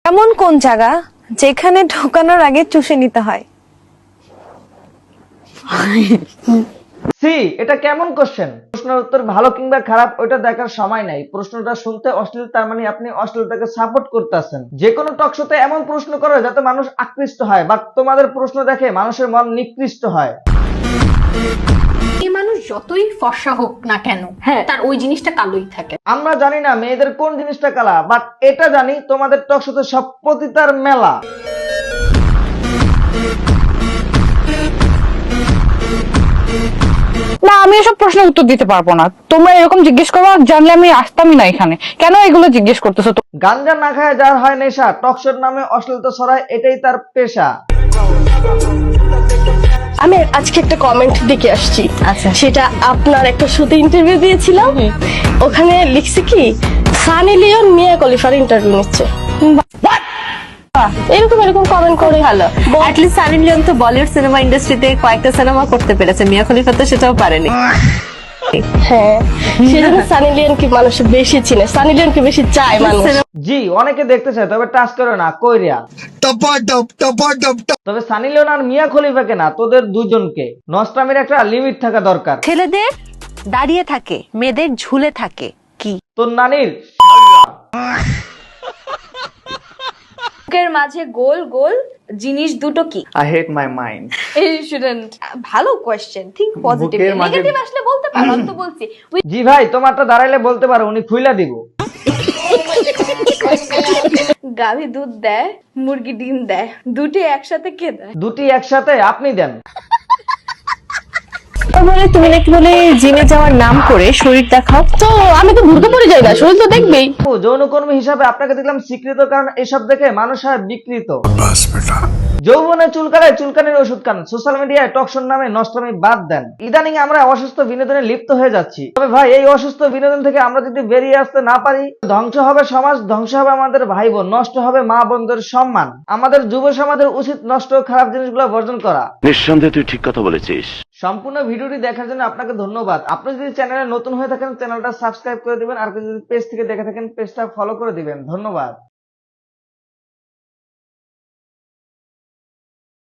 এমন কোন জায়গা যেখানে ঢোকানোর আগে চুষে নিতে হয়? সি, এটা কেমন কোশ্চেন? প্রশ্নের উত্তর ভালো কিংবা খারাপ ওইটা দেখার সময় নাই। প্রশ্নটা শুনতে অশ্লীল, তার মানে আপনি অশ্লীলতাকে সাপোর্ট করতেছেন। যে কোনো টক শোতে এমন প্রশ্ন করে যাতে মানুষ আকৃষ্ট হয়, বাট তোমাদের প্রশ্ন দেখে মানুষের মন নিকৃষ্ট হয়। এই মানুষ যতই ফর্সা হোক না কেন, তার ওই জিনিসটা কালোই থাকে। আমরা জানি না মেয়েদের কোন জিনিসটা কালা, বাট এটা জানি তোমাদের টক শোতে সব পতিতার মেলা। না, আমি এসব প্রশ্নের উত্তর দিতে পারবো না। তোমরা এরকম জিজ্ঞেস করো, আর জানলে আমি আসতামই না এখানে। কেন এগুলো জিজ্ঞেস করতেছো? গাঞ্জা না খায় যার হয় নেশা, টক শোর নামে অশ্লীলতা ছড়ায়, এটাই তার পেশা। আমি আজকে একটা কমেন্ট দেখে আসছি। আচ্ছা, সেটা আপনার একটা শোতে ইন্টারভিউ দিয়েছিলাম, ওখানে লিখছে কি সানি লিওন মিয়া খলিফার ইন্টারভিউ নিচ্ছে। এরকম এরকম কমেন্ট করে ভালো। অ্যাটলিস্ট সানি লিওন তো বলিউড সিনেমা ইন্ডাস্ট্রিতে কয়েকটা সিনেমা করতে পেরেছে, মিয়া খলিফা তো সেটাও পারেনি। হ্যাঁ, সেজন্য সানি লিওনকে মানুষ বেশি চিনে, সানি লিওনকে বেশি চায় মানুষ। জি, অনেকে দেখতে চায়, তবে টাচ করে না, কইরা। তবে সানি লিওন আর মিয়া খলিফাকে না, তোদের দুজনকে। নষ্টামির একটা লিমিট থাকা দরকার। ছেলেদের দাঁড়িয়ে থাকে, মেয়েদের ঝুলে থাকে। কি তোর নানির বুকের মাঝে গোল গোল জিনিস দুটো কি? I hate my mind. এই শুডেন্ট। ভালো কোশ্চেন, থিঙ্ক পজিটিভ। বুকের মাঝে- নেগেটিভ আসলে বলতে পারো, আমি তো বলছি। জি ভাই, তোমারটা দাঁড়াইলে বলতে পারো, উনি খুইলা দিব। গাভী দুধ দেয়, মুরগি ডিম দেয়, দুটি একসাথে কে দেয়? দুটি একসাথে আপনি দেন। বলে তুমি নাকি বলে জিমে যাওয়ার নাম করে শরীর দেখাও? তো আমি তো ভুলতে পড়ে যাই না, শরীর তো দেখবেই। ও, যৌনকর্মী হিসাবে আপনাকে দেখলাম স্বীকৃত, কারণ এসব দেখে মানুষ হয় বিকৃত। যৌবনে চুলকায়, চুলকানির ওষুধ খান। সোশ্যাল মিডিয়ায় টকশোর নামে নষ্টামি বাদ দেন। ইদানিং আমরা অসুস্থ বিনোদনে লিপ্ত হয়ে যাচ্ছি। তবে ভাই, এই অসুস্থ বিনোদন থেকে আমরা যদি বেরিয়ে আসতে না পারি, ধ্বংস হবে সমাজ, ধ্বংস হবে আমাদের ভাই বোন, নষ্ট হবে মা বোনদের সম্মান। আমাদের যুব সমাজের উচিত নষ্ট ও খারাপ জিনিসগুলো বর্জন করা। নিঃসন্দেহে তুই ঠিক কথা বলেছিস। সম্পূর্ণ ভিডিওটি দেখার জন্য আপনাকে ধন্যবাদ। আপনি যদি চ্যানেলে নতুন হয়ে থাকেন, চ্যানেলটা সাবস্ক্রাইব করে দিবেন, আর যদি পেজ থেকে দেখে থাকেন, পেজটা ফলো করে দিবেন। ধন্যবাদ।